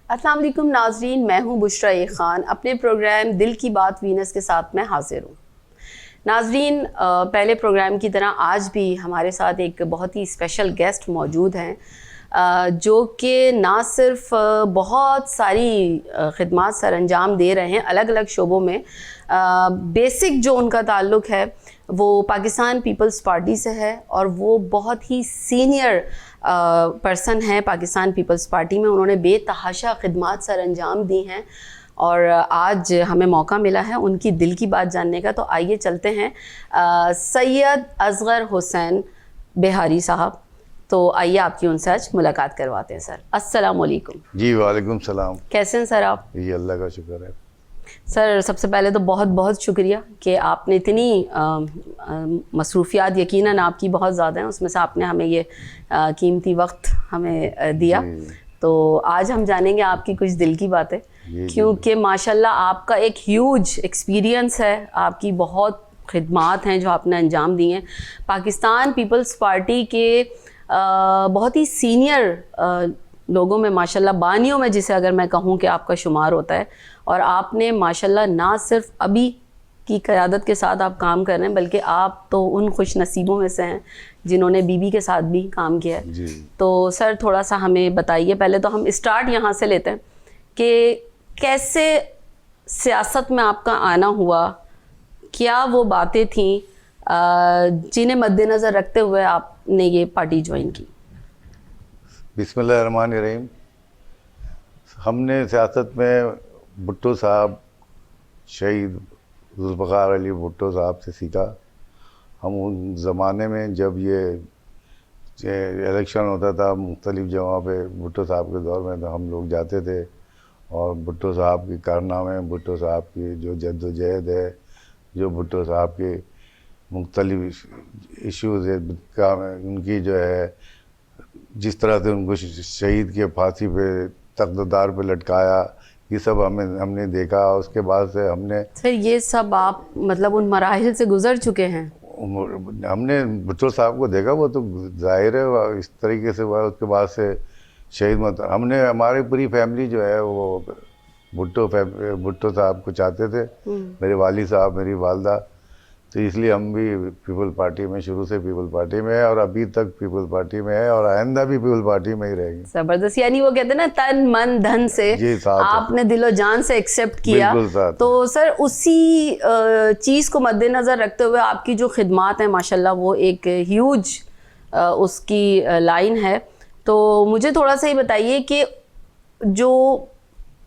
अस्सलाम वालेकुम नाजरीन, मैं हूँ बुशरा ए ख़ान। अपने प्रोग्राम दिल की बात वीनस के साथ मैं हाजिर हूँ। नाजरीन, पहले प्रोग्राम की तरह आज भी हमारे साथ एक बहुत ही स्पेशल गेस्ट मौजूद हैं, जो कि ना सिर्फ बहुत सारी ख़िदमत सर अंजाम दे रहे हैं अलग अलग शोबों में। बेसिक जो उनका ताल्लुक़ है वो पाकिस्तान पीपल्स पार्टी से है और वो बहुत ही सीनियर पर्सन है पाकिस्तान पीपल्स पार्टी में। उन्होंने बेतहाशा ख़िदमत सर अंजाम दी हैं और आज हमें मौका मिला है उनकी दिल की बात जानने का। तो आइए चलते हैं सैयद असगर हुसैन बिहारी साहब। तो आइए आपकी उनसे आज मुलाकात करवाते हैं। सर अस्सलाम वालेकुम। जी वालेकुम सलाम। कैसे हैं सर आप? जी अल्लाह का शुक्र है। सर सबसे पहले तो बहुत बहुत शुक्रिया कि आपने इतनी मसरूफियात यकीनन आपकी बहुत ज़्यादा हैं, उसमें से आपने हमें ये कीमती वक्त हमें दिया। तो आज हम जानेंगे आपकी कुछ दिल की बातें, क्योंकि माशाल्लाह आपका एक ह्यूज एक्सपीरियंस है, आपकी बहुत खिदमात हैं जो आपने अंजाम दी हैं। पाकिस्तान पीपल्स पार्टी के बहुत ही सीनियर लोगों में माशाल्लाह, बानियों में जिसे अगर मैं कहूँ कि आपका शुमार होता है। और आपने माशाल्लाह ना सिर्फ अभी की क़यादत के साथ आप काम कर रहे हैं, बल्कि आप तो उन खुश नसीबों में से हैं जिन्होंने बीबी के साथ भी काम किया है। जी। तो सर थोड़ा सा हमें बताइए, पहले तो हम स्टार्ट यहाँ से लेते हैं कि कैसे सियासत में आपका आना हुआ, क्या वो बातें थीं जिन्हें मद्देनज़र रखते हुए आपने ये पार्टी ज्वाइन की? बिस्मिल्लाहिर्रहमानिर्रहीम। हमने सियासत में भुट्टो साहब, शहीद जुल्फ़िकार अली भुट्टो साहब से सीखा। हम उन ज़माने में जब ये इलेक्शन होता था मुख्तलिफ़ जगहों पे, भुट्टो साहब के दौर में, तो हम लोग जाते थे और भुट्टो साहब के कारनामे, भुट्टो साहब की जो जद्दोजहद है, जो भुट्टो साहब के मुख्तलिफ़ इश्यूज़ है उनकी जो है, जिस तरह से उनको शहीद के फांसी पे तख्तदार पे लटकाया, ये सब हमने देखा। उसके बाद से हमने सर ये सब आप मतलब उन मराहिल से गुजर चुके हैं? हमने भुट्टो साहब को देखा, वो तो जाहिर है इस तरीके से हुआ। उसके बाद से शहीद हमने, हमारी पूरी फैमिली जो है वो भुट्टो साहब को चाहते थे। मेरे वाली साहब, मेरी वालदा, तो इसलिए हम भी पीपल पार्टी में, शुरू से पीपल पार्टी में है और अभी तक पीपल पार्टी में है और आइंदा भी पीपल पार्टी में ही रहेगी। जबरदस्त। यानी वो कहते हैं ना, तन मन धन से आपने दिलो जान से एक्सेप्ट किया। तो सर उसी चीज़ को मद्देनज़र रखते हुए आपकी जो खिदमात हैं माशाल्लाह, वो एक ह्यूज उसकी लाइन है। तो मुझे थोड़ा सा ही बताइए कि जो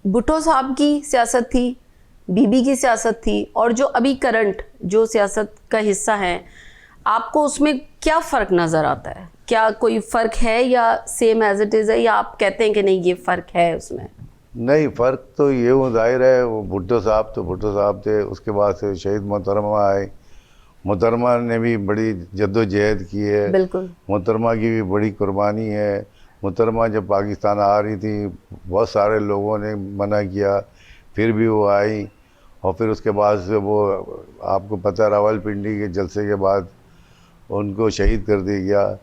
भुट्टो साहब की सियासत थी, बीबी की सियासत थी, और जो अभी करंट जो सियासत का हिस्सा है, आपको उसमें क्या फ़र्क नज़र आता है? क्या कोई फ़र्क है या सेम एज इट इज़ है, या आप कहते हैं कि नहीं ये फ़र्क है उसमें? नहीं, फ़र्क तो ये वो जाहिर है। वो भुट्टो साहब तो भुट्टो साहब थे, उसके बाद से शहीद मोहतरमा आए। मोहतरमा ने भी बड़ी जद्दोजहद की है। बिल्कुल। मोहतरमा की भी बड़ी कुर्बानी है। मोहतरमा जब पाकिस्तान आ रही थी, बहुत सारे लोगों ने मना किया, फिर भी वो आई। और फिर उसके बाद से वो, आपको पता है, रावलपिंडी के जलसे के बाद उनको शहीद कर दिया गया।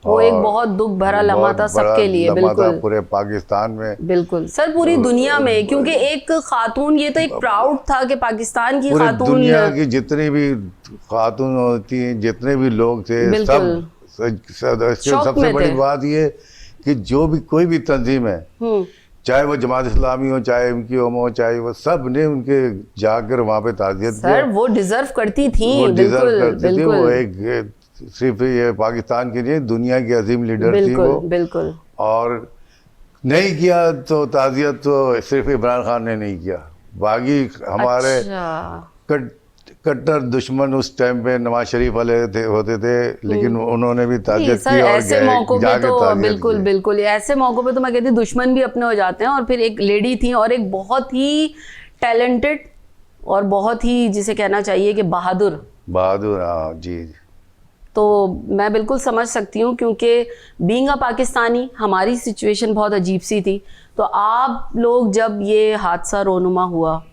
वो एक बहुत दुख भरा लम्हा था सबके लिए। बिल्कुल, पूरे पाकिस्तान में, बिल्कुल सर, पूरी दुनिया में, क्योंकि एक खातून, ये तो एक प्राउड था कि पाकिस्तान की खातून, दुनिया की जितनी भी खातून होती हैं, जितने भी लोग थे, सबसे बड़ी बात ये कि जो भी कोई भी तंजीम है, चाहे वो जमात इस्लामी हो, चाहे उनकी हो, चाहे वो, सब ने उनके जाकर वहाँ पे ताज़ियत किया। सर वो डिजर्व करती थी। वो डिजर्व करती थी। वो एक सिर्फ ये पाकिस्तान के लिए दुनिया की अजीम लीडर थी वो। बिल्कुल। और नहीं किया तो ताज़ियत तो सिर्फ इमरान खान ने नहीं किया, बाकी हमारे कट्टर दुश्मन उस टाइम पे नवाज शरीफ वाले होते थे, लेकिन उन्होंने भी ताज़ियत की। और ऐसे मौकों पे तो बिल्कुल बिल्कुल, ऐसे मौकों पे तो मैं कहती हूँ दुश्मन भी अपने हो जाते हैं। और फिर एक लेडी थी और एक बहुत ही टैलेंटेड और बहुत ही, जिसे कहना चाहिए कि बहादुर। हाँ जी। तो मैं बिल्कुल समझ सकती हूँ, क्योंकि बीइंग अ पाकिस्तानी हमारी सिचुएशन बहुत अजीब सी थी। तो आप लोग जब ये हादसा रोनुमा हुआ,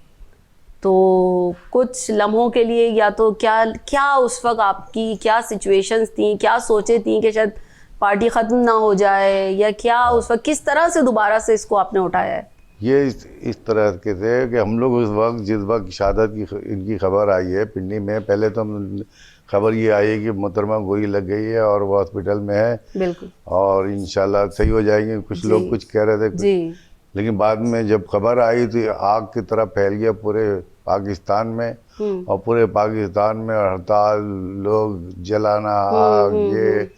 तो कुछ लम्हों के लिए, या तो क्या उस वक्त आपकी क्या सिचुएशंस थी, क्या सोचे थी कि शायद पार्टी ख़त्म ना हो जाए, या क्या उस वक्त किस तरह से दोबारा से इसको आपने उठाया है? ये इस तरह के थे कि हम लोग उस वक्त जिस वक्त शहादत की इनकी खबर आई है पिंडी में, पहले तो हम खबर ये आई है कि मोहतरमा गोली लग गई है और वो हॉस्पिटल में है बिल्कुल और इंशाल्लाह सही हो जाएंगे। कुछ लोग कुछ कह रहे थे जी। लेकिन बाद में जब खबर आई तो आग की तरह फैल गया पूरे पाकिस्तान में और पूरे पाकिस्तान में हड़ताल, लोग जलाना, आग, ये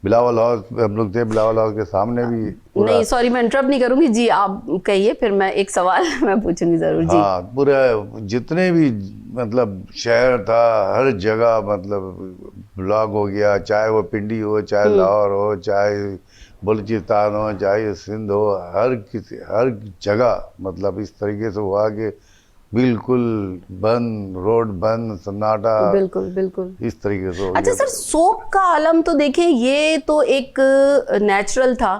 बिलावल हाउस हम लोग थे, बिलावल हाउस के सामने भी नहीं सॉरी मैं इंटरप्ट नहीं करूंगी जी, आप कहिए फिर मैं एक सवाल मैं पूछूंगी जरूर जी। हाँ, पूरा जितने भी मतलब शहर था हर जगह मतलब ब्लॉक हो गया, चाहे वो पिंडी हो, चाहे लाहौर हो, चाहे बलूचिस्तान हो, चाहे सिंध हो, हर जगह मतलब इस तरीके से हुआ कि बिल्कुल बंद, रोड बंद, सन्नाटा, बिल्कुल बिल्कुल इस तरीके से हो अच्छा गया। सर, शोक का आलम तो देखिए ये तो एक नेचुरल था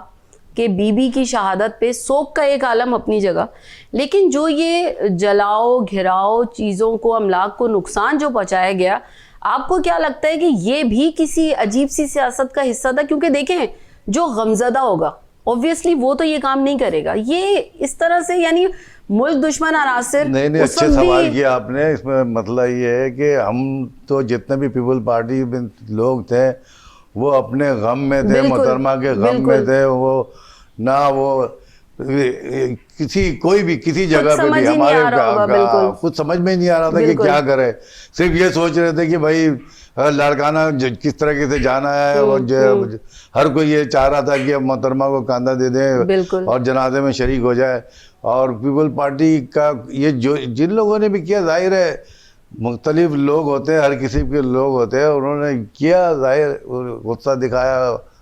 कि बीबी की शहादत पे शोक का एक आलम अपनी जगह, लेकिन जो ये जलाओ घिराओ चीज़ों को, अमलाक को नुकसान जो पहुंचाया गया, आपको क्या लगता है कि ये भी किसी अजीब सी सियासत का हिस्सा था? क्योंकि देखें जो गमजदा होगा ऑब्वियसली वो तो ये काम नहीं करेगा, ये इस तरह से यानी मुल्क दुश्मन अनासिर। नहीं अच्छे सवाल किया आपने। इसमें मतलब ये है कि हम तो जितने भी पीपल पार्टी में लोग थे वो अपने गम में थे, मोहतरमा के गम में थे, वो ना वो कोई भी किसी जगह पे भी हमारे कुछ समझ में नहीं आ रहा था कि क्या करे। सिर्फ ये सोच रहे थे कि भाई लाड़काना किस तरीके से जाना है और हर कोई ये चाह रहा था कि अब मोहतरमा को कंधा दे दें और जनाजे में शरीक हो जाए। और पीपल पार्टी का ये जो जिन लोगों ने भी किया, जाहिर है मुख्तलिफ लोग होते हैं, हर किसी के लोग होते हैं, उन्होंने किया, जाहिर गुस्सा दिखाया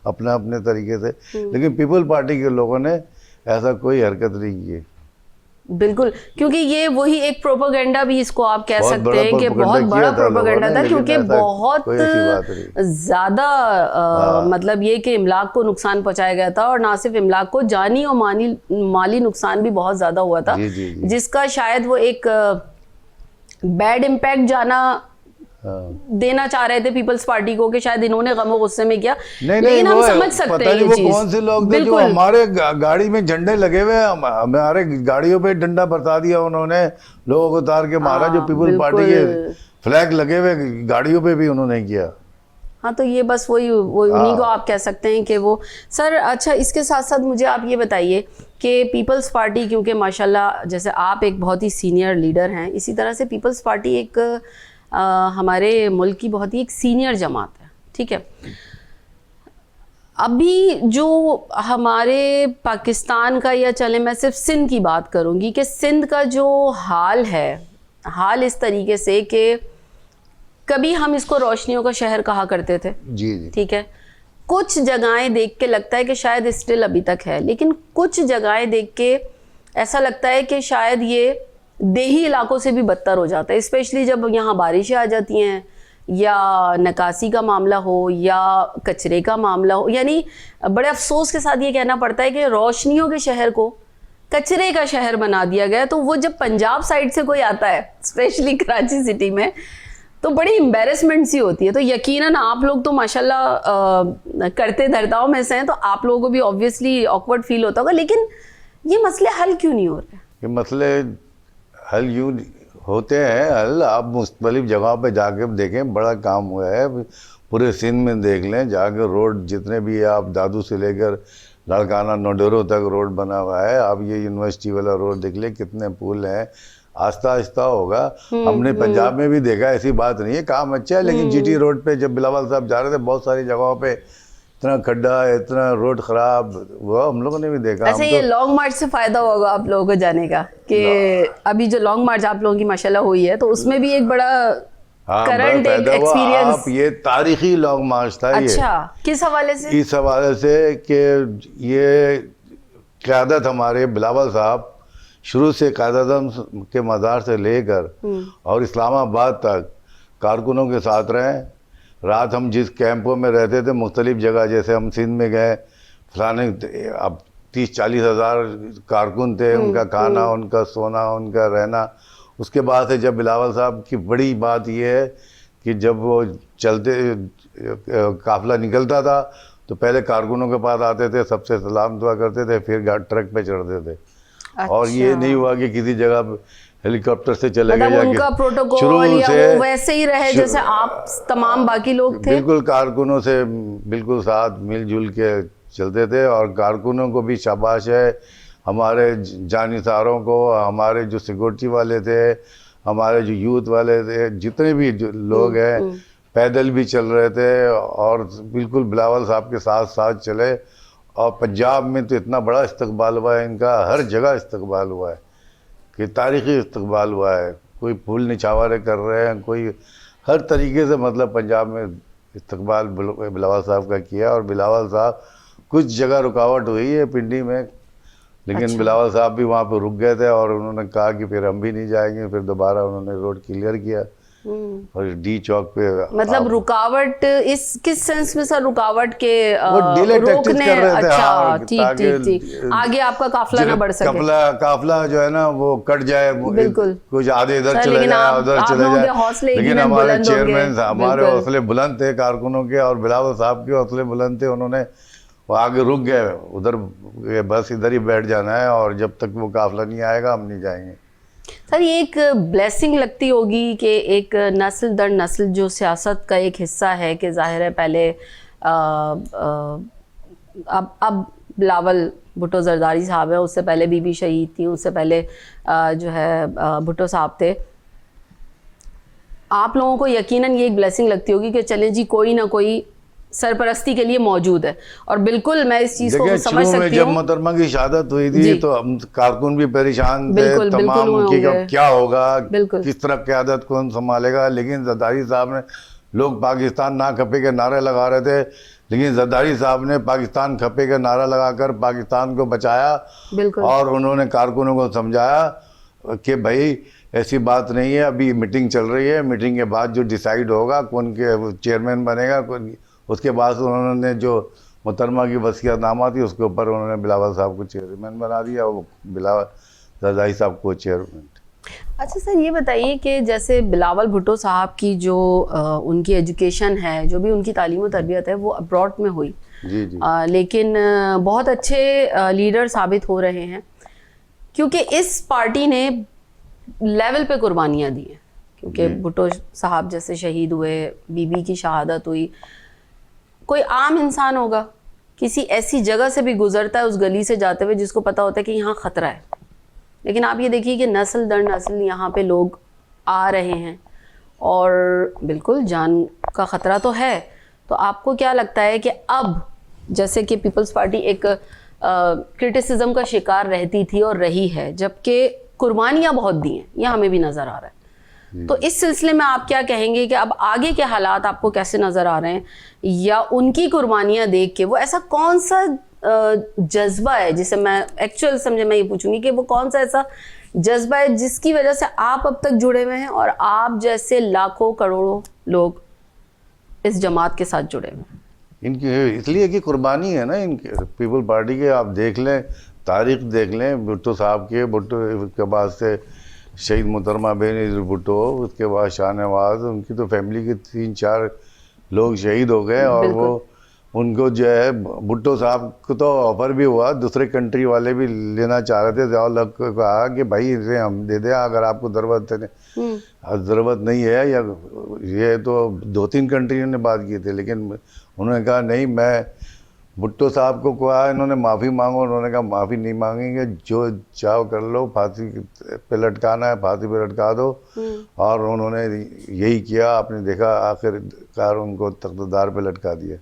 अपने अपने तरीके से, लेकिन पीपल पार्टी के लोगों ने ऐसा कोई हरकत नहीं की। बिल्कुल, क्योंकि ये वही एक प्रोपेगेंडा भी इसको आप कह सकते हैं कि बहुत बड़ा प्रोपेगेंडा था, क्योंकि बहुत ज्यादा मतलब ये कि इमलाक को नुकसान पहुंचाया गया था और ना सिर्फ इमलाक को, जानी और माली नुकसान भी बहुत ज्यादा हुआ था, जिसका शायद वो एक बैड इम्पैक्ट जाना देना चाह रहे थे पीपल्स पार्टी को कि शायद इन्होंने गमो गुस्से में किया। लेकिन हम समझ सकते हैं ये चीज। कौन से लोग थे जो हमारे गाड़ी में झंडे लगे हुए, हमारे गाड़ियों पे डंडा बरसा दिया उन्होंने, लोगों को उतार के मारा, जो पीपल्स पार्टी के फ्लैग लगे हुए गाड़ियों पे भी उन्होंने किया। हाँ, तो ये बस वही उन्हीं को आप कह सकते हैं कि वो सर। अच्छा, इसके साथ साथ मुझे आप ये बताइए कि पीपल्स पार्टी, क्योंकि माशाल्लाह जैसे आप एक बहुत ही सीनियर लीडर हैं, इसी तरह से पीपल्स पार्टी एक हमारे मुल्क की बहुत ही एक सीनियर जमात है, ठीक है। अभी जो हमारे पाकिस्तान का, या चले मैं सिर्फ सिंध की बात करूंगी कि सिंध का जो हाल है, हाल इस तरीके से कि कभी हम इसको रोशनियों का शहर कहा करते थे, जी, ठीक है। कुछ जगहें देख के लगता है कि शायद स्टिल अभी तक है, लेकिन कुछ जगहें देख के ऐसा लगता है कि शायद ये देही इलाकों से भी बदतर हो जाता है, स्पेशली जब यहाँ बारिशें आ जाती हैं या निकासी का मामला हो या कचरे का मामला हो। यानी बड़े अफसोस के साथ ये कहना पड़ता है कि रोशनियों के शहर को कचरे का शहर बना दिया गया। तो वो जब पंजाब साइड से कोई आता है, स्पेशली कराची सिटी में, तो बड़ी एम्बेरसमेंट सी होती है। तो यकीनन आप लोग तो माशाल्लाह करते धरताओं में से हैं, तो आप लोगों को भी ऑब्वियसली ऑकवर्ड फील होता होगा, लेकिन ये मसले हल क्यों नहीं हो रहे? ये मसले हल यूँ होते हैं, हल आप मुख्तलिफ जगहों पे जाके देखें, बड़ा काम हुआ है। पूरे सिंध में देख लें, जाके रोड जितने भी आप दादू से लेकर लाड़काना नोडेरो तक रोड बना हुआ है। आप ये यूनिवर्सिटी वाला रोड देख लें, कितने पुल हैं, आस्ता आस्ता होगा। हमने पंजाब में भी देखा, ऐसी बात नहीं है, काम अच्छा है। लेकिन जीटी रोड पे जब बिलावल साहब जा रहे थे, बहुत सारी जगहों पे इतना खड्डा है, इतना रोड खराब, वो हम लोगों ने भी देखा। अच्छा, ये लॉन्ग मार्च से फायदा होगा आप लोगों को जाने का कि अभी जो लॉन्ग मार्च आप लोगों की माशाल्लाह हुई है, तो उसमें भी एक बड़ा करंट एक्सपीरियंस। आप ये तारीखी लॉन्ग मार्च था। अच्छा, किस हवाले से? इस हवाले से कि ये क़यादत हमारे बिलावल साहब शुरू से कायद-ए-आज़म के मज़ार से लेकर और इस्लामाबाद तक कारकुनों के साथ रहे। रात हम जिस कैंपों में रहते थे, मुख्तलिफ जगह, जैसे हम सिंध में गए, फलाने अब 30-40 हज़ार कारकुन थे, उनका खाना, उनका सोना, उनका रहना। उसके बाद से जब बिलावल साहब की बड़ी बात यह है कि जब वो चलते काफ़िला निकलता था तो पहले कारकुनों के पास आते थे, सबसे सलाम दुआ करते थे, फिर ट्रक पे चढ़ते थे। और ये नहीं हुआ कि किसी जगह हेलीकॉप्टर से चले गए मतलब उनका जाके। प्रोटोकॉल शुरू या से वो वैसे ही रहे जैसे आप तमाम बाकी लोग थे। बिल्कुल कारकुनों से बिल्कुल साथ मिलजुल के चलते थे, और कारकुनों को भी शाबाश है, हमारे जानिसारों को, हमारे जो सिक्योरिटी वाले थे, हमारे जो यूथ वाले थे, जितने भी जो लोग हैं पैदल भी चल रहे थे और बिल्कुल बिलावल साहब के साथ साथ चले। और पंजाब में तो इतना बड़ा इस्तकबाल हुआ है इनका, हर जगह इस्तकबाल हुआ है कि तारीख़ी इस्तकबाल हुआ है। कोई फूल निछावरे कर रहे हैं, कोई हर तरीके से मतलब पंजाब में इस्तकबाल बिलावल साहब का किया। और बिलावल साहब कुछ जगह रुकावट हुई है पिंडी में, लेकिन अच्छा। बिलावल साहब भी वहाँ पर रुक गए थे और उन्होंने कहा कि फिर हम भी नहीं जाएंगे। फिर दोबारा उन्होंने रोड क्लियर किया और डी चौक पे मतलब रुकावट इस किस सेंस में सर, रुकावट के वो डिले टैक्टिस रोकने? कर रहे थे। अच्छा हाँ, ठीक ठीक ठीक, आगे आपका काफला ना बढ़ सके। काफला जो है ना वो कट जाए, बिल्कुल। कुछ आधे इधर सर, चले लेकिन जाए, आप उधर चले लोगों के जाए। हौसले लेकिन यकीनन हमारे बुलंद होंगे। चेयरमैन हमारे बिल्कुल। हौसले बुलंद थे कारकुनों के, और बिलावल साहब के हौसले बुलंद थे। उन्होंने वो आगे रुक गए, उधर बस इधर ही बैठ जाना है और जब तक वो काफला नहीं आएगा हम नहीं जाएंगे। सर ये एक ब्लेसिंग लगती होगी कि एक नस्ल दर नस्ल जो सियासत का एक हिस्सा है, कि जाहिर है पहले अब बिलावल भुट्टो जरदारी साहब है, उससे पहले बीबी शहीद थी, उससे पहले जो है भुट्टो साहब थे। आप लोगों को यकीनन ये एक ब्लेसिंग लगती होगी कि चले जी कोई ना कोई सरपरस्ती के लिए मौजूद है। और बिल्कुल मैं इस चीज़ को समझ सकती हूँ। जब मोहतरमा की शहादत हुई थी तो हम कारकुन भी परेशान थे तमाम कि क्या होगा, किस तरह क़यादत कौन संभालेगा। लेकिन जरदारी साहब ने, लोग पाकिस्तान ना खपे के नारे लगा रहे थे, लेकिन जरदारी साहब ने पाकिस्तान खपे का नारा लगाकर पाकिस्तान को बचाया। और उन्होंने कारकुनों को समझाया कि भाई ऐसी बात नहीं है, अभी मीटिंग चल रही है, मीटिंग के बाद जो डिसाइड होगा कौन के चेयरमैन बनेगा, उसके बाद उन्होंने जो मोहतरमा की वसीयतनामा थी उसके ऊपर उन्होंने बिलावल साहब को चेयरमैन बना दिया, वो बिलावल जरदारी साहब को चेयरमैन। अच्छा सर ये बताइए कि जैसे बिलावल भुट्टो साहब की जो उनकी एजुकेशन है, जो भी उनकी तालीम और तरबियत है, वो अब्रॉड में हुई। जी जी। लेकिन बहुत अच्छे लीडर साबित हो रहे हैं, क्योंकि इस पार्टी ने लेवल पे कुर्बानियाँ दी हैं। क्योंकि भुट्टो साहब जैसे शहीद हुए, बीबी की शहादत हुई, कोई आम इंसान होगा किसी ऐसी जगह से भी गुजरता है उस गली से जाते हुए जिसको पता होता है कि यहाँ ख़तरा है, लेकिन आप ये देखिए कि नस्ल दर नस्ल यहाँ पे लोग आ रहे हैं और बिल्कुल जान का ख़तरा तो है। तो आपको क्या लगता है कि अब जैसे कि पीपल्स पार्टी एक क्रिटिसिज्म का शिकार रहती थी और रही है, जबकि कुर्बानियाँ बहुत दी हैं, यह हमें भी नज़र आ रहा है, तो इस सिलसिले में आप क्या कहेंगे कि अब आगे के हालात आपको कैसे नज़र आ रहे हैं, या उनकी कुर्बानियाँ देख के वो ऐसा कौन सा जज्बा है, जिसे मैं एक्चुअल समझे मैं ये पूछूंगी कि वो कौन सा ऐसा जज्बा है जिसकी वजह से आप अब तक जुड़े हुए हैं और आप जैसे लाखों करोड़ों लोग इस जमात के साथ जुड़े हुए हैं? इनकी इसलिए कि कुर्बानी है ना इनकी, पीपल पार्टी के। आप देख लें, तारीख देख लें, भुट्टो साहब के, भुट्टो के बाद से शहीद मोहतरमा बेनज़ीर भुट्टो, उसके बाद शाहनवाज, उनकी तो फैमिली के 3-4 लोग शहीद हो गए। और वो उनको जो है भुट्टो साहब को तो ऑफ़र भी हुआ, दूसरे कंट्री वाले भी लेना चाह रहे थे। ज़ियाउल हक को कहा कि भाई इसे हम दे दें अगर आपको ज़रूरत नहीं है, या ये तो 2-3 कंट्रियों ने बात की थी, लेकिन उन्होंने कहा नहीं। मैं भुट्टो साहब को कहा, इन्होंने माफ़ी मांगो, उन्होंने कहा माफ़ी नहीं मांगेंगे, जो चाहो कर लो, फांसी पे लटकाना है फांसी पे लटका दो। और उन्होंने यही किया, आपने देखा आखिरकार उनको तख्तदार पे लटका दिया।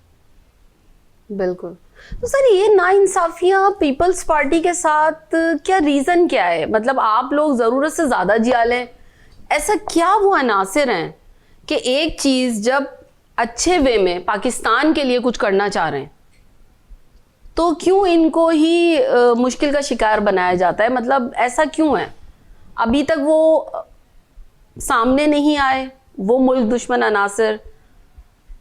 बिल्कुल। तो सर ये नाइंसाफियाँ पीपल्स पार्टी के साथ क्या रीज़न क्या है? मतलब आप लोग ज़रूरत से ज़्यादा जिया लें, ऐसा क्या वो अनासिर हैं कि एक चीज़ जब अच्छे वे में पाकिस्तान के लिए कुछ करना चाह रहे हैं तो क्यों इनको ही मुश्किल का शिकार बनाया जाता है? मतलब ऐसा क्यों है? अभी तक वो सामने नहीं आए, वो मुल्क दुश्मन अनासिर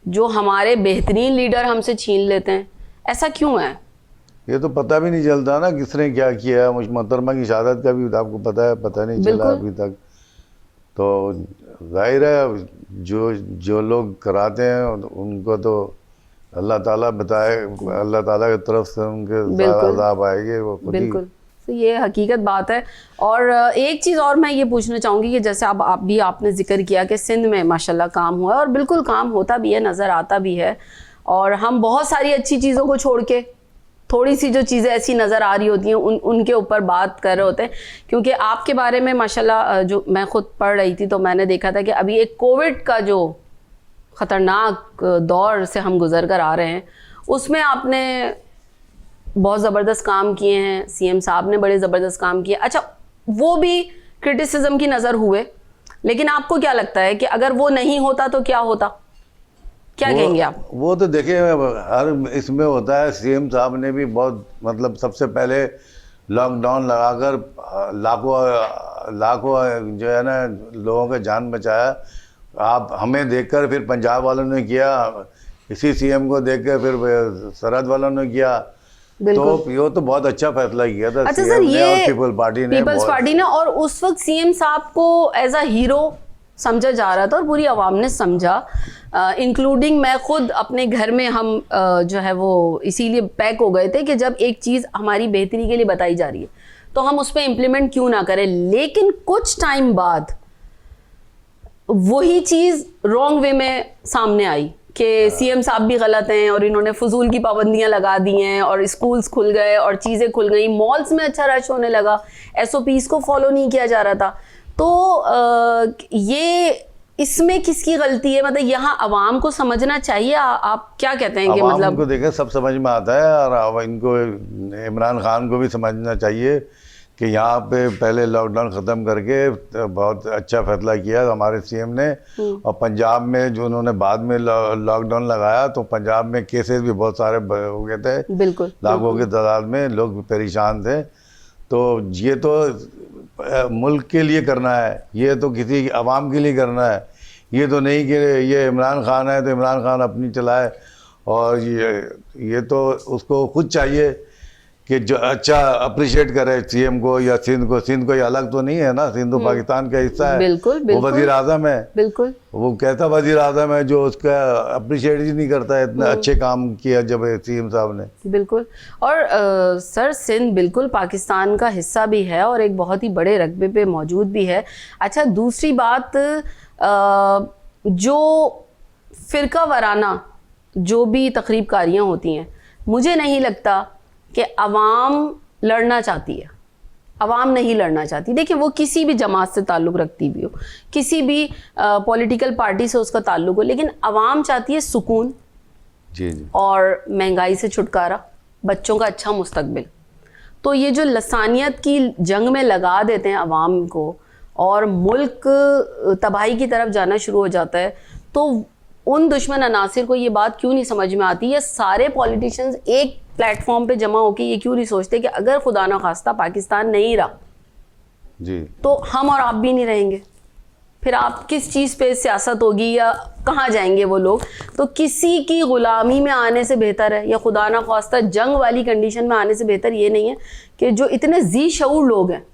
जो हमारे बेहतरीन लीडर हमसे छीन लेते हैं, ऐसा क्यों है? ये तो पता भी नहीं चलता ना किसने क्या किया। मोहतरमा की शहादत का भी आपको पता है, पता नहीं चला अभी तक। तो जाहिर है जो लोग कराते हैं उनको तो अल्लाह ताला बताए, अल्लाह ताला की तरफ से उनके सारा अज़ाब आएंगे, वो खुद ही तो ये हकीकत बात है। और एक चीज़ और मैं ये पूछना चाहूँगी कि जैसे आपने जिक्र किया कि सिंध में माशाल्लाह काम हुआ है, और बिल्कुल काम होता भी है, नज़र आता भी है, और हम बहुत सारी अच्छी चीज़ों को छोड़ के थोड़ी सी जो चीज़ें ऐसी नज़र आ रही होती हैं उनके ऊपर बात कर रहे होते हैं। क्योंकि आपके बारे में माशाल्लाह जो मैं ख़ुद पढ़ रही थी तो मैंने देखा था कि अभी एक कोविड का जो ख़तरनाक दौर से हम गुज़र कर आ रहे हैं, उसमें आपने बहुत ज़बरदस्त काम किए हैं, सीएम साहब ने बड़े ज़बरदस्त काम किए। अच्छा, वो भी क्रिटिसिज्म की नज़र हुए, लेकिन आपको क्या लगता है कि अगर वो नहीं होता तो क्या होता, क्या कहेंगे आप? वो तो देखिए हर इसमें होता है। सीएम साहब ने भी बहुत मतलब सबसे पहले लॉकडाउन लगाकर लाखों जो है ना लोगों का जान बचाया। आप हमें देखकर फिर पंजाब वालों ने किया, इसी सीएम को देखकर फिर सरहद वालों ने किया। तो ये तो बहुत अच्छा फैसला किया था अच्छा सीएम सर, ने और ये पीपल्स पार्टी ने और उस वक्त सीएम साहब को एज अ हीरो समझा जा रहा था और पूरी आवाम ने समझा, इंक्लूडिंग मैं खुद अपने घर में। हम जो है वो इसीलिए पैक हो गए थे कि जब एक चीज़ हमारी बेहतरी के लिए बताई जा रही है तो हम उस पर इम्प्लीमेंट क्यों ना करें। लेकिन कुछ टाइम बाद वही चीज़ रॉन्ग वे में सामने आई कि सीएम साहब भी गलत हैं और इन्होंने फजूल की पाबंदियां लगा दी हैं, और स्कूल्स खुल गए और चीज़ें खुल गई, मॉल्स में अच्छा रश होने लगा, एसओपीज़ को फॉलो नहीं किया जा रहा था। तो ये इसमें किसकी गलती है? मतलब यहाँ अवाम को समझना चाहिए। आप क्या कहते हैं कि मतलब को देखें सब समझ में आता है, और अब इनको इमरान खान को भी समझना चाहिए कि यहाँ पे पहले लॉकडाउन ख़त्म करके बहुत अच्छा फैसला किया हमारे सीएम ने। और पंजाब में जो उन्होंने बाद में लॉकडाउन लगाया तो पंजाब में केसेस भी बहुत सारे हो गए थे, बिल्कुल लाखों की तादाद में लोग परेशान थे। तो ये तो मुल्क के लिए करना है, ये तो किसी आवाम के लिए करना है। ये तो नहीं कि ये इमरान खान है तो इमरान खान अपनी चलाए, और ये तो उसको खुद चाहिए कि जो अच्छा अप्रिशिएट करे सीएम को या सिंध को। सिंध कोई अलग तो नहीं है ना, सिंध तो पाकिस्तान का हिस्सा है। बिल्कुल, वो वजीर आजम है, बिल्कुल वो कैसा वजीर आजम है जो उसका अप्रिशिएट ही नहीं करता है, इतने अच्छे काम किया जब सीएम साहब ने। बिल्कुल। और सर, सिंध बिल्कुल पाकिस्तान का हिस्सा भी है और एक बहुत ही बड़े रकबे पे मौजूद भी है। अच्छा, दूसरी बात, जो फ़िरका वाराना जो भी तकरीबकारियाँ होती हैं, मुझे नहीं लगता कि अवाम लड़ना चाहती है। अवाम नहीं लड़ना चाहती। देखिए, वो किसी भी जमात से ताल्लुक़ रखती भी हो, किसी भी पॉलिटिकल पार्टी से उसका ताल्लुक़ हो, लेकिन अवाम चाहती है सुकून जी और महंगाई से छुटकारा, बच्चों का अच्छा मुस्तकबिल। तो ये जो लसानियत की जंग में लगा देते हैं अवाम को और मुल्क तबाही की तरफ जाना शुरू हो जाता है, तो उन दुश्मन अनासिर को ये बात क्यों नहीं समझ में आती? ये सारे पॉलिटिशियंस एक प्लेटफॉर्म पे जमा होकर ये क्यों नहीं सोचते कि अगर खुदा ना खास्ता पाकिस्तान नहीं रहा जी तो हम और आप भी नहीं रहेंगे, फिर आप किस चीज़ पे सियासत होगी या कहाँ जाएंगे वो लोग? तो किसी की गुलामी में आने से बेहतर है, या खुदा ना खास्ता जंग वाली कंडीशन में आने से बेहतर ये नहीं है कि जो इतने जी शऊर लोग हैं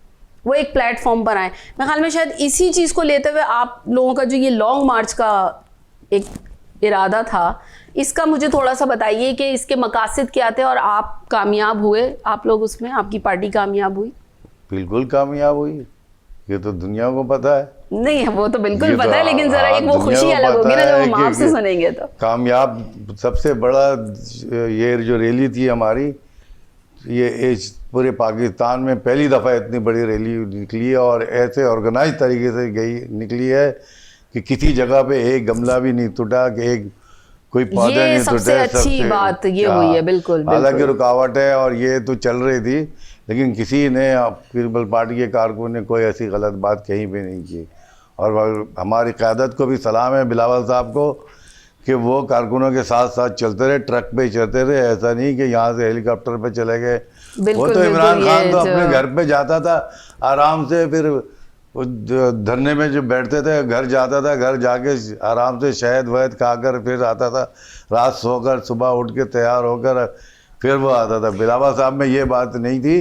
वो एक प्लेटफॉर्म पर आए। मैं ख्याल में शायद इसी चीज़ को लेते हुए आप लोगों का जो ये लॉन्ग मार्च का एक इरादा था, इसका मुझे थोड़ा सा बताइए कि इसके मकासद क्या थे और आप कामयाब हुए? आप लोग उसमें, आपकी पार्टी कामयाब हुई? बिल्कुल कामयाब हुई, ये तो दुनिया को पता है। नहीं, वो तो बिल्कुल पता तो है, लेकिन जरा एक वो खुशी अलग होगी ना जब हम आपसे सुनेंगे। तो कामयाब सबसे बड़ा ये जो रैली थी हमारी, ये पूरे पाकिस्तान में पहली दफ़ा इतनी बड़ी रैली निकली है, और ऐसे ऑर्गेनाइज तरीके से निकली है कि किसी जगह पे एक गमला भी नहीं टूटा, कि एक कोई पौधा नहीं टूटा। सबसे अच्छी बात ये हुई है। बिल्कुल, हालांकि रुकावट है और ये तो चल रही थी, लेकिन किसी ने पीपल पार्टी के कारकुन ने कोई ऐसी गलत बात कहीं भी नहीं की। और हमारी क़यादत को भी सलाम है, बिलावल साहब को, कि वो कारकुनों के साथ साथ चलते रहे, ट्रक पे चलते रहे। ऐसा नहीं कि यहाँ से हेलीकॉप्टर पे चले गए। वो तो इमरान खान तो अपने घर पे जाता था आराम से, फिर धरने में जो बैठते थे घर जाता था, घर जाके आराम से शहद वहद खाकर फिर आता था, रात सोकर सुबह उठ के तैयार होकर फिर वो आता था। बिलावल साहब में ये बात नहीं थी।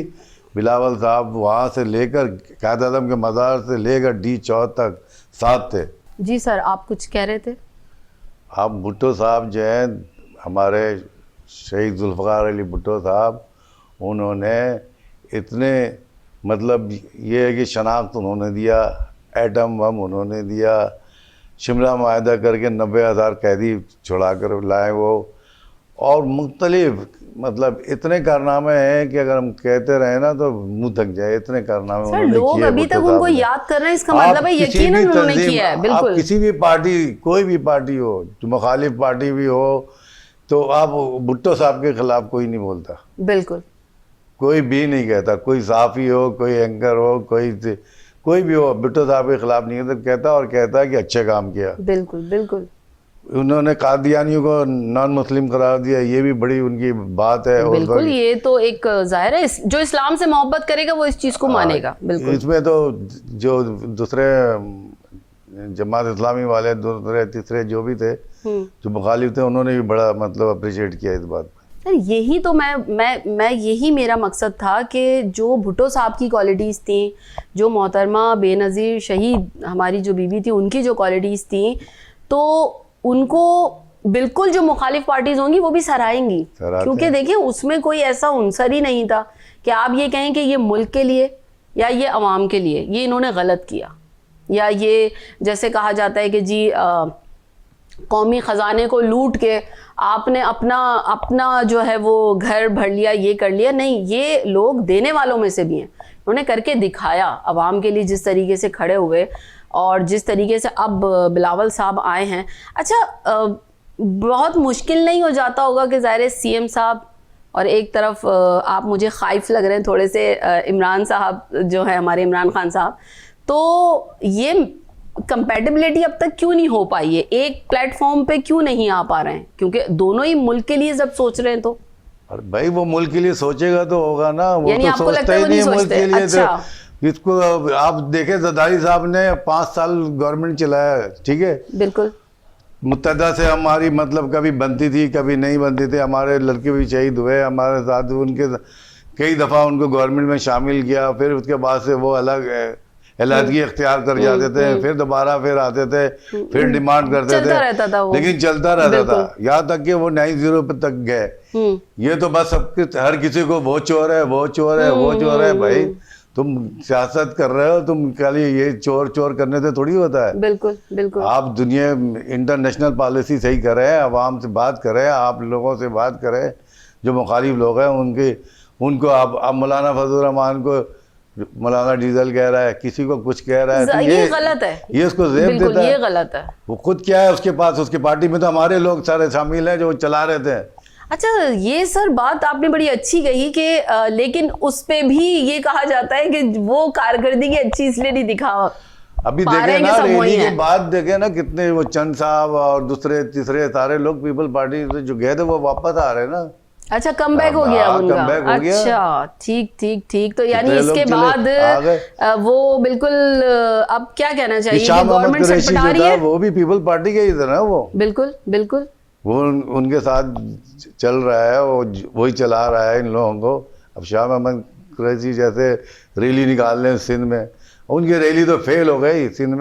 बिलावल साहब वहाँ से लेकर कायद आज़म के मज़ार से लेकर डी चौक तक साथ थे। जी सर, आप कुछ कह रहे थे? आप भुट्टो साहब जो हैं, हमारे शहीद जुल्फ़िकार अली भुट्टो साहब, उन्होंने इतने मतलब ये है कि शनाख्त उन्होंने दिया, एटम बम उन्होंने दिया, शिमला माहिदा करके 90,000 कैदी छुड़ा कर लाए वो, और मुख्तलिफ मतलब इतने कारनामे हैं कि अगर हम कहते रहे ना तो मुंह थक जाए, इतने कारनामे सर उन्होंने लोग किए अभी तक भुट्टो उनको साहब ने। याद कर रहे हैं, इसका आप मतलब है किसी यकीनन भी उन्होंने तंजीम, किया है। आप बिल्कुल किसी भी पार्टी, कोई भी पार्टी हो, जो मुखालिफ पार्टी भी हो, तो आप भुट्टो साहब के खिलाफ कोई नहीं बोलता, बिल्कुल कोई भी नहीं कहता, कोई साफ़ी हो, कोई एंकर हो, कोई भी हो, भुट्टो साहब के खिलाफ नहीं कहता और कहता है कि अच्छे काम किया। बिल्कुल बिल्कुल उन्होंने कादियानियों को नॉन मुस्लिम करार दिया, ये भी बड़ी उनकी बात है। और बिल्कुल, ये तो एक जाहिर है जो इस्लाम से मोहब्बत करेगा वो इस चीज़ को मानेगा। बिल्कुल इसमें तो जो दूसरे जमात इस्लामी वाले दूसरे तीसरे जो भी थे, जो मुखालिफ थे, उन्होंने भी बड़ा मतलब अप्रिशिएट किया इस बात पर। सर यही तो मैं यही मेरा मकसद था कि जो भुट्टो साहब की क्वालिटीज़ थी, जो मोहतरमा बेनज़ीर शहीद हमारी जो बीबी थी उनकी जो क्वालिटीज़ थी, तो उनको बिल्कुल जो मुखालिफ पार्टीज़ होंगी वो भी सराहेंगी, क्योंकि देखिए उसमें कोई ऐसा उनसर ही नहीं था कि आप ये कहें कि ये मुल्क के लिए या ये अवाम के लिए ये इन्होंने गलत किया, या ये जैसे कहा जाता है कि जी कौमी ख़जाने को लूट के आपने अपना जो है वो घर भर लिया, ये कर लिया। नहीं, ये लोग देने वालों में से भी हैं, उन्होंने करके दिखाया अवाम के लिए, जिस तरीके से खड़े हुए और जिस तरीके से अब बिलावल साहब आए हैं। अच्छा, बहुत मुश्किल नहीं हो जाता होगा कि ज़ाहिर है सीएम साहब और एक तरफ आप मुझे खाइफ लग रहे हैं थोड़े से इमरान साहब जो है हमारे इमरान खान साहब, तो ये कंपैटिबिलिटी अब तक क्यों नहीं हो पाई है, एक प्लेटफॉर्म पे क्यों नहीं आ पा रहे हैं? क्योंकि दोनों ही मुल्क के लिए जब सोच रहे हैं तो अरे भाई वो मुल्क के लिए सोचेगा तो होगा ना, वो तो सोचता ही नहीं मुल्क के लिए। अच्छा। तो इसको आप देखें, जरदारी साहब ने 5 साल गवर्नमेंट चलाया, ठीक है, बिल्कुल मुत्तहदा से हमारी मतलब कभी बनती थी कभी नहीं बनती थी, हमारे लड़के भी शहीद हुए हमारे साथ, उनके कई दफ़ा उनको गवर्नमेंट में शामिल किया, फिर उसके बाद से वो अलग अलहदगी इख्तियार कर जाते थे, फिर दोबारा फिर आते थे, फिर डिमांड करते थे, लेकिन चलता रहता था, यहाँ तक कि वो 9-0 पे तक गए। ये तो बस सबके हर किसी को वो चोर है, वो चोर है, वो चोर है। भाई तुम सियासत कर रहे हो, तुम खाली ये चोर चोर करने से थोड़ी होता है। बिल्कुल बिल्कुल, आप दुनिया इंटरनेशनल पॉलिसी सही करें, आवाम से बात करें, आप लोगों से बात करें, जो मुखालिफ लोग हैं उनको आप मौलाना फजल रहमान को मौलाना डीजल कह रहा है, किसी को कुछ कह रहा है, तो ये गलत है, ये उसको ज़ेब देता है, ये गलत है। वो खुद क्या है उसके पास, उसकी पार्टी में तो हमारे लोग सारे शामिल हैं जो चला रहे थे। अच्छा, ये सर बात आपने बड़ी अच्छी कही कि लेकिन उस पे भी ये कहा जाता है कि वो कारकर्दगी अच्छी इसलिए नहीं दिखा। अभी देखे ना रैली के बाद देखे ना कितने वो चंद साहब और दूसरे तीसरे सारे लोग पीपल पार्टी से जो गए थे वो वापस आ रहे ना। अच्छा, कमबैक हो गया उनका। अच्छा, ठीक ठीक ठीक, तो यानी इसके बाद वो बिल्कुल अब क्या कहना चाहिए, गवर्नमेंट सटपटा रही है। वो भी पीपल पार्टी के ही थे ना, वो बिल्कुल बिल्कुल वो उनके साथ चल रहा है, वो वही चला रहा है इन लोगों को। अब शाह मोहम्मद कुरैशी जैसे रैली निकाल लें सिंध में, उनकी रैली तो फेल हो गई सिंध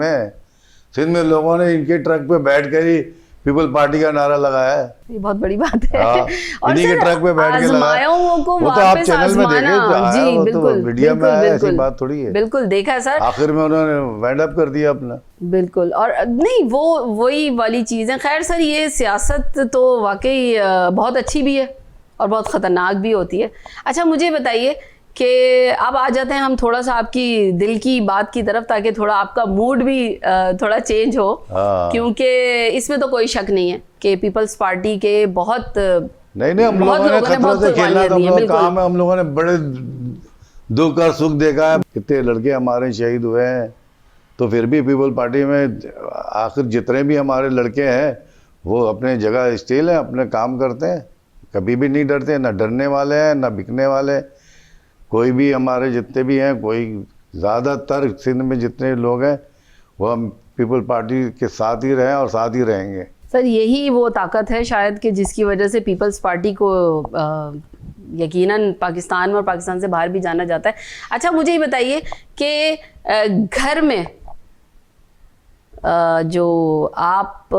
में लोगों ने इनके ट्रक पे बैठ कर ही पीपल पार्टी का नारा लगाया है। ये बहुत बड़ी बात है। और इन्हीं के ट्रक पे बैठ के लगाया, वो तो आप चैनल में देखे, जी बिल्कुल, मीडिया में आया, ऐसी बात थोड़ी है। बिल्कुल देखा है सर, आखिर में उन्होंने वाइंड अप कर दिया अपना। बिल्कुल, और नहीं वो वही वाली चीज़ है। खैर सर, ये सियासत तो वाकई बहुत अच्छी भी है और बहुत ख़तरनाक भी होती है। अच्छा, मुझे बताइए कि अब आ जाते हैं हम थोड़ा सा आपकी दिल की बात की तरफ, ताकि थोड़ा आपका मूड भी थोड़ा चेंज हो, क्योंकि इसमें तो कोई शक नहीं है कि पीपल्स पार्टी के बहुत नहीं हम लोगों ने खतरों से खेलना था, हम लोगों का काम है, हम लोगों ने बड़े दुख और सुख देखा है, कितने लड़के हमारे शहीद हुए हैं, तो फिर भी पीपल पार्टी में आखिर जितने भी हमारे लड़के हैं वो अपने जगह स्टिल हैं, अपने काम करते हैं, कभी भी नहीं डरते, ना डरने वाले हैं ना बिकने वाले। कोई भी हमारे जितने भी हैं, कोई ज़्यादातर सिंध में जितने लोग हैं वो हम पीपल पार्टी के साथ ही रहे और साथ ही रहेंगे। सर यही वो ताकत है शायद कि जिसकी वजह से पीपल्स पार्टी को यकीनन पाकिस्तान में और पाकिस्तान से बाहर भी जाना जाता है। अच्छा, मुझे ये बताइए कि घर में जो आप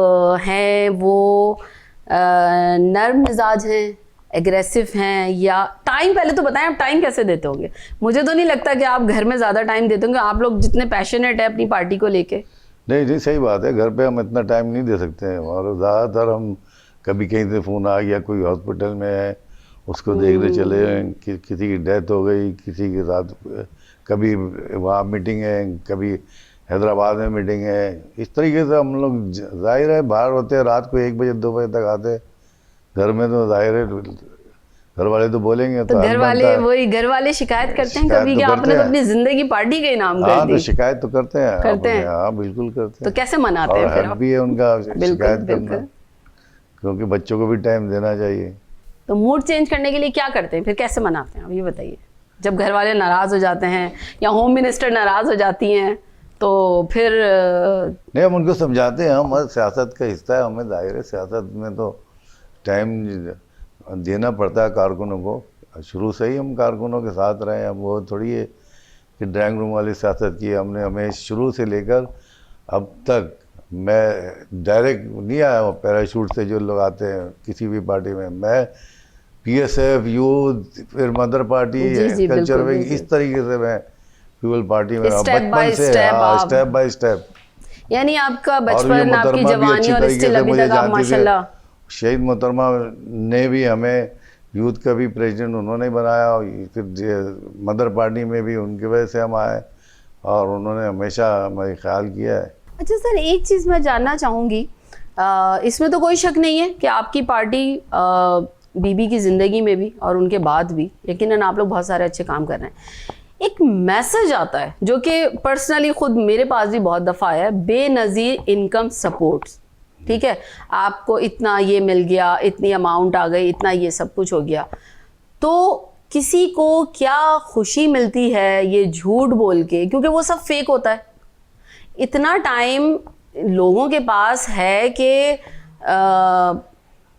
हैं वो नर्म मिजाज हैं एग्रेसिव हैं, या टाइम, पहले तो बताएं आप टाइम कैसे देते होंगे? मुझे तो नहीं लगता कि आप घर में ज़्यादा टाइम देते होंगे, आप लोग जितने पैशनेट है अपनी पार्टी को लेके। नहीं नहीं, सही बात है, घर पे हम इतना टाइम नहीं दे सकते हैं, और ज़्यादातर हम कभी कहीं से फ़ोन आ गया, कोई हॉस्पिटल में है उसको देखने चले गए, किसी की डेथ हो गई, किसी के साथ कभी वहाँ मीटिंग है, कभी हैदराबाद में मीटिंग है, इस तरीके से हम लोग, जाहिर है बाहर होते हैं रात को 1 बजे 2 बजे तक आते हैं, घर में तो जाहिर है घर वाले तो बोलेंगे। तो घर वाले, वही घर वाले शिकायत करते हैं कभी कि आपने तो अपनी जिंदगी पार्टी के नाम कर दी? तो शिकायत तो करते हैं, हाँ बिल्कुल करते हैं। तो कैसे मनाते हैं फिर आप? भी है उनका शिकायत करना, क्योंकि बच्चों को भी टाइम देना चाहिए। तो मूड चेंज करने के लिए क्या करते हैं फिर, कैसे मनाते हैं आप ये बताइए? जब घर वाले नाराज हो जाते हैं या होम मिनिस्टर नाराज हो जाती हैं तो फिर? नहीं, हम उनको समझाते हैं, हम सियासत का हिस्सा है, हमें जाहिर है सियासत में तो टाइम देना पड़ता है कारकुनों को। शुरू से ही हम कारकुनों के साथ रहे हैं, वो थोड़ी है कि ड्राइंग रूम वाली सियासत की हमने, हमें शुरू से लेकर अब तक। मैं डायरेक्ट नहीं आया हूँ पैराशूट से, जो लोग आते हैं किसी भी पार्टी में, मैं PSF, यूथ, फिर मदर पार्टी, कल्चर विंग, इस तरीके से मैं पीपल पार्टी में बचपन से, स्टेप बाय स्टेप। यानी आपका बचपन, आपकी जवानी और स्टिल अभी तक आप माशाल्लाह। शहीद मोहतरमा ने भी हमें यूथ का भी प्रेसिडेंट उन्होंने बनाया, फिर मदर पार्टी में भी उनकी वजह से हम आए, और उन्होंने हमेशा हमारा ख्याल किया है। अच्छा सर, एक चीज़ मैं जानना चाहूँगी, इसमें तो कोई शक नहीं है कि आपकी पार्टी बीबी की ज़िंदगी में भी और उनके बाद भी यकीनन आप लोग बहुत सारे अच्छे काम कर रहे हैं। एक मैसेज आता है जो कि पर्सनली खुद मेरे पास भी बहुत दफ़ा आया है, बेनज़ीर इनकम सपोर्ट्स, ठीक है, आपको इतना ये मिल गया, इतनी अमाउंट आ गई, इतना ये सब कुछ हो गया, तो किसी को क्या खुशी मिलती है ये झूठ बोल के, क्योंकि वो सब फेक होता है। इतना टाइम लोगों के पास है कि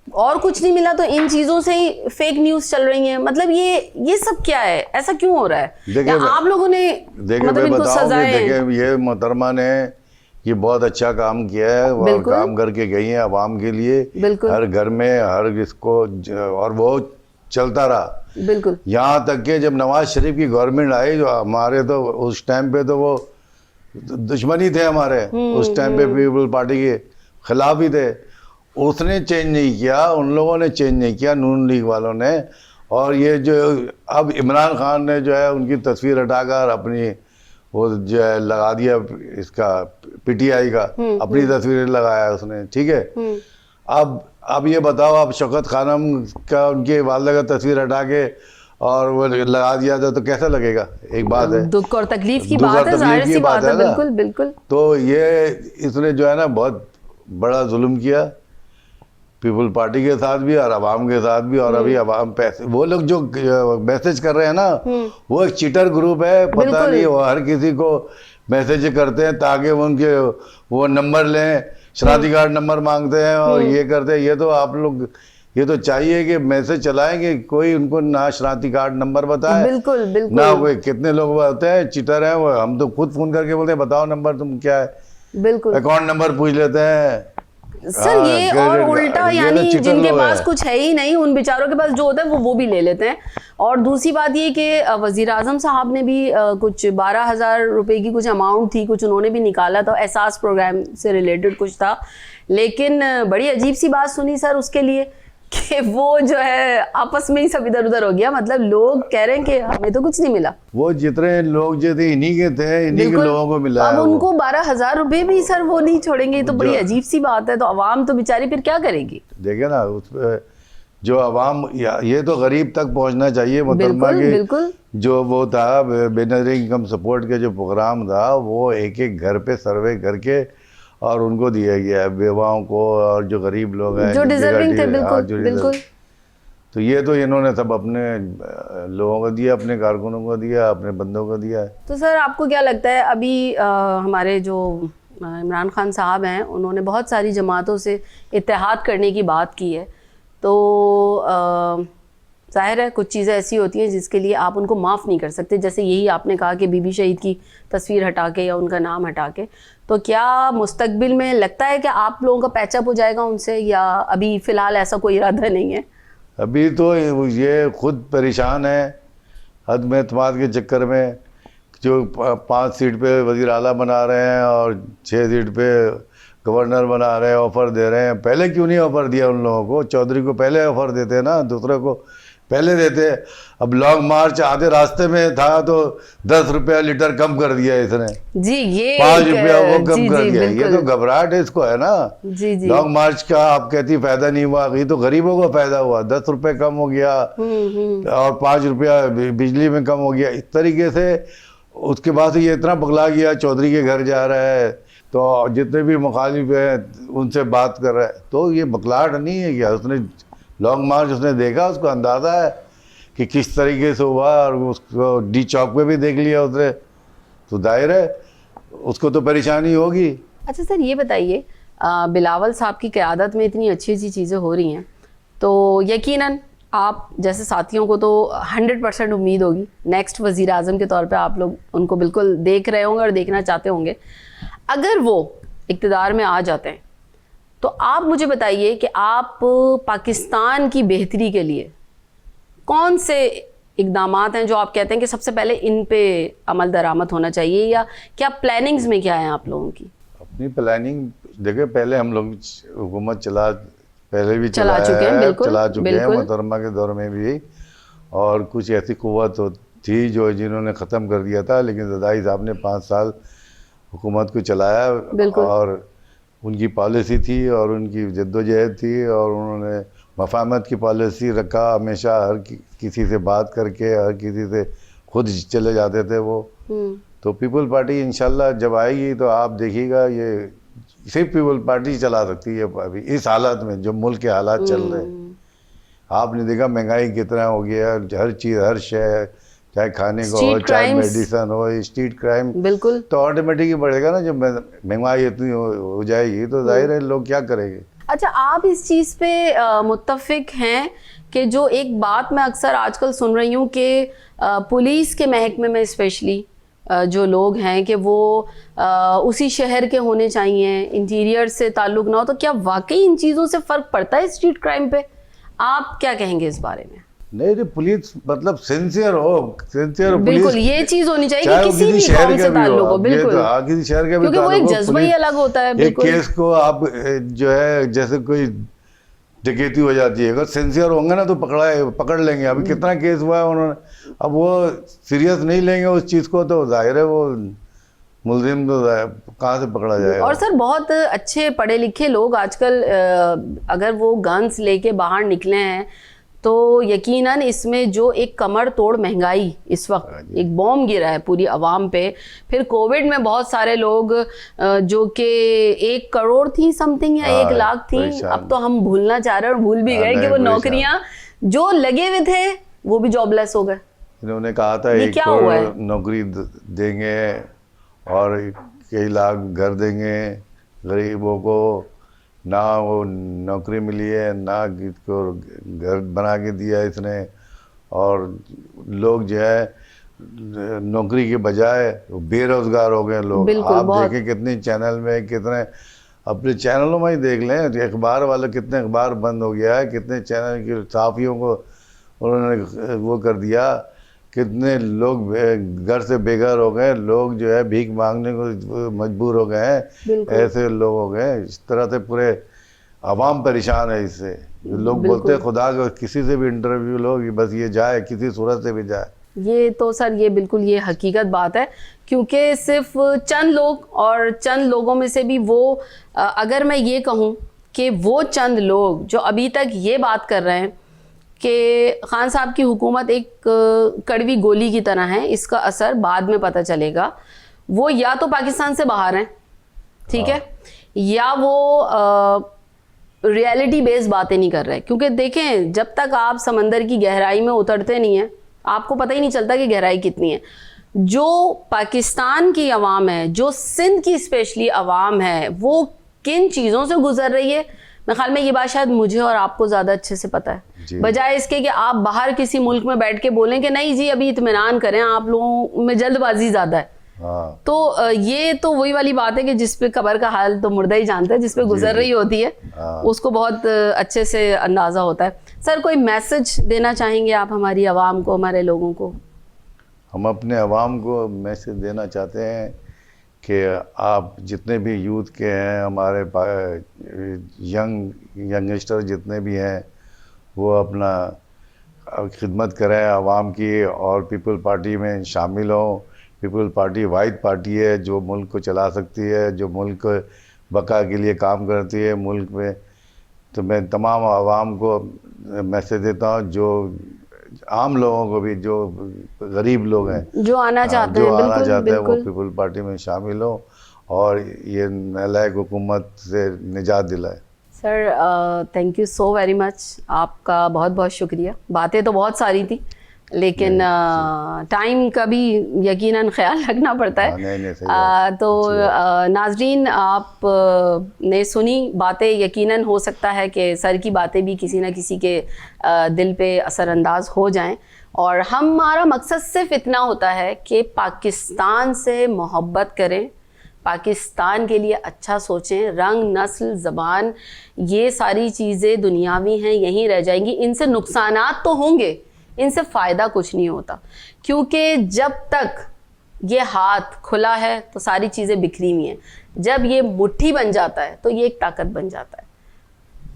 और कुछ नहीं मिला तो इन चीज़ों से ही फेक न्यूज़ चल रही हैं। मतलब ये सब क्या है, ऐसा क्यों हो रहा है? या आप लोगों ने मतलब इनको सजाएं? देखिए, ये मोहतरमा ने ये बहुत अच्छा काम किया है, वो काम करके गई हैं अवाम के लिए, हर घर में, हर इसको, और वो चलता रहा। बिल्कुल, यहाँ तक कि जब नवाज शरीफ की गवर्नमेंट आई, जो हमारे तो उस टाइम पे तो वो दुश्मनी थे हमारे, उस टाइम पे पीपल पार्टी के खिलाफ ही थे, उसने चेंज नहीं किया, उन लोगों ने चेंज नहीं किया, नून लीग वालों ने। और ये जो अब इमरान खान ने जो है उनकी तस्वीर हटाकर अपनी वो जो है लगा दिया, इसका PTI का अपनी तस्वीर लगाया उसने, ठीक है। अब ये बताओ, आप शौकत खानम का, उनके वालदा का तस्वीर हटा के और वो लगा दिया था तो कैसा लगेगा? एक बात है, दुख और तकलीफ की बात है, जाहिर सी बात है, बिल्कुल बिल्कुल। तो ये इसने जो है ना बहुत बड़ा जुल्म किया पीपल पार्टी के साथ भी और अवाम के साथ भी। और अभी अवाम पैसे, वो लोग जो मैसेज कर रहे हैं ना, वो एक चीटर ग्रुप है, पता नहीं, वो हर किसी को मैसेज करते हैं ताकि उनके वो नंबर लें, शनाख्ती कार्ड नंबर मांगते हैं और ये करते हैं। ये तो आप लोग, ये तो चाहिए कि मैसेज चलाएंगे, कोई उनको ना शनाख्ती कार्ड नंबर बताए, बिल्कुल बिल्कुल, ना कोई, कितने लोग होते हैं चीटर हैं वो, हम तो खुद फोन करके बोलते हैं बताओ नंबर तुम क्या है, बिल्कुल अकाउंट नंबर पूछ लेते हैं सर। ये और उल्टा, यानी जिनके पास कुछ है ही नहीं, उन बेचारों के पास जो होता है वो भी ले लेते हैं। और दूसरी बात ये कि वज़ीर आज़म साहब ने भी कुछ 12,000 रुपए की कुछ अमाउंट थी, कुछ उन्होंने भी निकाला था, एहसास प्रोग्राम से रिलेटेड कुछ था, लेकिन बड़ी अजीब सी बात सुनी सर उसके लिए कि वो जो है आपस में ही सब इधर उधर हो गया। मतलब लोग कह रहे हैं कि हमें तो कुछ नहीं मिला। वो जितने लोग जो थे इन्हीं के थे, इन्हीं के लोगों को मिला। अब उनको 12,000 रुपए भी सर वो नहीं छोड़ेंगे, तो बड़ी अजीब सी बात है। तो अवाम तो बेचारी फिर क्या करेगी? देखिए ना, उस जो अवाम, ये तो गरीब तक पहुंचना चाहिए मोहतरमा के। बिल्कुल, जो वो था बेनज़ीर इनकम सपोर्ट का जो प्रोग्राम था, वो एक एक घर पे सर्वे करके और उनको दिया गया है, बेवाओं को और जो गरीब लोग हैं, जो डिजर्विंग थे, बिल्कुल बिल्कुल। तो ये तो इन्होंने सब अपने लोगों को दिया, अपने कारकुनों को दिया, अपने बंदों को दिया है। तो सर आपको क्या लगता है, अभी हमारे जो इमरान खान साहब हैं, उन्होंने बहुत सारी जमातों से इत्तेहाद करने की बात की है, तो जाहिर है कुछ चीज़ें ऐसी होती हैं जिसके लिए आप उनको माफ़ नहीं कर सकते, जैसे यही आपने कहा कि बीबी शहीद की तस्वीर हटा के या उनका नाम हटा के। तो क्या मुस्तकबिल में लगता है कि आप लोगों का पैचअप हो जाएगा उनसे, या अभी फ़िलहाल ऐसा कोई इरादा नहीं है? अभी तो ये खुद परेशान है हद में एतमाद के चक्कर में, जो 5 सीट पे वज़ीर आला बना रहे हैं और 6 सीट पे गवर्नर बना रहे हैं, ऑफ़र दे रहे हैं। पहले क्यों नहीं ऑफ़र दिया उन लोगों को? चौधरी को पहले ऑफ़र देते ना, दूसरे को पहले देते। अब लॉन्ग मार्च आधे रास्ते में था तो 10 रुपया लीटर कम कर दिया इसने जी, ये 5 रुपया वो कम कर दिया। ये बिल्कुल। तो घबराहट है इसको, है ना। जी जी। लॉन्ग मार्च का आप कहती फायदा नहीं हुआ, ये तो गरीबों को फायदा हुआ। 10 रुपये कम हो गया और 5 रुपया बिजली में कम हो गया। इस तरीके से उसके बाद ये इतना पगला गया, चौधरी के घर जा रहा है तो जितने भी मुखालिफ हैं उनसे बात कर रहा है। तो ये बकलाहट नहीं है क्या? उसने लॉन्ग मार्च उसने देखा, उसको अंदाज़ा है कि किस तरीके से हुआ, और उसको डी चौक पे भी देख लिया उसने, तो जाहिर है उसको तो परेशानी होगी। अच्छा सर, ये बताइए, बिलावल साहब की क़यादत में इतनी अच्छी अच्छी चीज़ें हो रही हैं तो यकीनन आप जैसे साथियों को तो 100% उम्मीद होगी नेक्स्ट वज़ीर आज़म के तौर पे आप लोग उनको बिल्कुल देख रहे होंगे और देखना चाहते होंगे। अगर वो इक़्तिदार में आ जाते हैं तो आप मुझे बताइए कि आप पाकिस्तान की बेहतरी के लिए कौन से इक़दामात हैं जो आप कहते हैं कि सबसे पहले इन पे अमल दरामद होना चाहिए, या क्या प्लानिंग्स में क्या है आप लोगों की? अपनी प्लानिंग देखिए, पहले हम लोग हुकूमत पहले भी चला चुके हैं, बिल्कुल चला चुके हैं, बिल्कुल। मोहतरमा के दौर में भी। और कुछ ऐसी कुव्वत थी जो जिन्होंने ख़त्म कर दिया था, लेकिन ज़रदारी साहब ने 5 साल हुकूमत को चलाया और उनकी पॉलिसी थी और उनकी जद्दोजहद थी और उन्होंने मफाहमत की पॉलिसी रखा। हमेशा हर किसी से बात करके, हर किसी से खुद चले जाते थे वो। तो पीपल पार्टी इंशाल्लाह जब आएगी तो आप देखिएगा, ये सिर्फ पीपल पार्टी चला सकती है अभी इस हालात में, जो मुल्क के हालात चल रहे हैं। आपने देखा महंगाई कितना हो गया, हर चीज़, हर शय, चाहे खाने को हो, चाहे मेडिसन हो, स्ट्रीट क्राइम, बिल्कुल। तो ऑटोमेटिक ही बढ़ेगा ना। जब महंगाई इतनी हो जाएगी तो जाहिर है लोग क्या करेंगे। अच्छा, आप इस चीज़ पे मुत्तफिक हैं कि जो एक बात मैं अक्सर आजकल सुन रही हूँ कि पुलिस के महकमे में स्पेशली जो लोग हैं कि वो उसी शहर के होने चाहिए, इंटीरियर से ताल्लुक़ ना हो, तो क्या वाकई इन चीज़ों से फ़र्क पड़ता है स्ट्रीट क्राइम पे? आप क्या कहेंगे इस बारे में? नहीं, पुलिस मतलब सिंसियर हो, सिंसियर बिल्कुल, ये चीज़ होनी चाहिए कि किसी भी कौम से ताल्लुक हो, बिल्कुल, किसी शहर का भी, क्योंकि वो एक जज्बा ही अलग होता है। एक केस को आप जो है जैसे कोई डकैती हो जाती है, अगर सिंसियर होंगे ना तो पकड़ लेंगे। अभी कितना केस हुआ है उन्होंने, अब वो सीरियस नहीं लेंगे उस चीज़ को तो जाहिर है वो मुलजिम तो कहाँ से पकड़ा जाएगा। और सर, बहुत अच्छे पढ़े लिखे लोग आजकल अगर वो गन्स लेके बाहर निकले हैं तो यकीनन इसमें जो एक कमर तोड़ महंगाई इस वक्त एक बॉम्ब गिरा है पूरी आवाम पे, फिर कोविड में बहुत सारे लोग जो कि 1 करोड़ थी समथिंग या 1 लाख थी, अब तो हम भूलना चाह रहे हैं और भूल भी गए कि वो नौकरियां जो लगे हुए थे वो भी जॉबलेस हो गए। इन्होंने कहा था 1 करोड़ नौकरी देंगे और कई लाख घर देंगे गरीबों को, ना वो नौकरी मिली है, ना किसको घर बना के दिया इसने। और लोग जो है नौकरी के बजाय बेरोजगार हो गए लोग। आप देखें कितने चैनल में, कितने अपने चैनलों में ही देख लें, अखबार वाले कितने अखबार बंद हो गया है, कितने चैनल के सहाफ़ियों को उन्होंने वो कर दिया, कितने लोग घर से बेघर हो गए, लोग जो है भीख मांगने को मजबूर हो गए हैं, ऐसे लोग हो गए। इस तरह से पूरे आवाम परेशान है इससे। लोग बोलते हैं खुदा को किसी से भी इंटरव्यू लो, बस ये जाए, किसी सूरत से भी जाए। ये तो सर ये बिल्कुल ये हकीकत बात है, क्योंकि सिर्फ चंद लोग, और चंद लोगों में से भी वो अगर मैं ये कहूँ कि वो चंद लोग जो अभी तक ये बात कर रहे हैं कि खान साहब की हुकूमत एक कड़वी गोली की तरह है, इसका असर बाद में पता चलेगा, वो या तो पाकिस्तान से बाहर हैं, ठीक है, या वो रियलिटी बेस्ड बातें नहीं कर रहे। क्योंकि देखें, जब तक आप समंदर की गहराई में उतरते नहीं हैं आपको पता ही नहीं चलता कि गहराई कितनी है। जो पाकिस्तान की आवाम है, जो सिंध की स्पेशली आवाम है, वो किन चीज़ों से गुजर रही है, मेरे ख्याल में ये बात शायद मुझे और आपको ज़्यादा अच्छे से पता है, बजाय इसके कि आप बाहर किसी मुल्क में बैठ के बोलें कि नहीं जी अभी इत्मीनान करें, आप लोगों में जल्दबाजी ज़्यादा है। तो ये तो वही वाली बात है कि जिस पे कब्र का हाल तो मुर्दा ही जानता है, जिस पे गुजर रही होती है उसको बहुत अच्छे से अंदाज़ा होता है। सर कोई मैसेज देना चाहेंगे आप हमारी आवाम को, हमारे लोगों को? हम अपने आवाम को मैसेज देना चाहते हैं कि आप जितने भी यूथ के हैं, हमारे यंगस्टर जितने भी हैं, वो अपना खिदमत करें आवाम की और पीपल पार्टी में शामिल हों। पीपल पार्टी वाहिद पार्टी है जो मुल्क को चला सकती है, जो मुल्क बका के लिए काम करती है मुल्क में। तो मैं तमाम आवाम को मैसेज देता हूँ, जो आम लोगों को भी, जो गरीब लोग हैं, जो आना चाहते हैं, जो आना बिल्कुल चाहते हैं, वो बिल्कुल। पीपल पार्टी में शामिल हो और ये नालायक हुकूमत से निजात दिलाए। Sir thank you so very much, आपका बहुत बहुत शुक्रिया। बातें तो बहुत सारी थी, लेकिन टाइम का भी यकीनन ख्याल रखना पड़ता है। नहीं, सही बात। तो नाजरीन, आप ने सुनी बातें। यकीनन हो सकता है कि सर की बातें भी किसी न किसी के दिल पे असरअंदाज हो जाएं, और हमारा मकसद सिर्फ इतना होता है कि पाकिस्तान से मोहब्बत करें, पाकिस्तान के लिए अच्छा सोचें। रंग, नस्ल, ज़बान, ये सारी चीज़ें दुनियावी हैं, यहीं रह जाएंगी। इनसे नुकसानात तो होंगे, इनसे फ़ायदा कुछ नहीं होता, क्योंकि जब तक ये हाथ खुला है तो सारी चीज़ें बिखरी हुई हैं। जब ये मुट्ठी बन जाता है तो ये एक ताकत बन जाता है।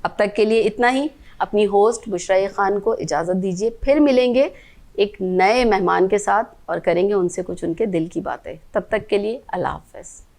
अब तक के लिए इतना ही। अपनी होस्ट बुशरा ए खान को इजाज़त दीजिए, फिर मिलेंगे एक नए मेहमान के साथ और करेंगे उनसे कुछ उनके दिल की बातें। तब तक के लिए अल्लाह हाफ़िज़।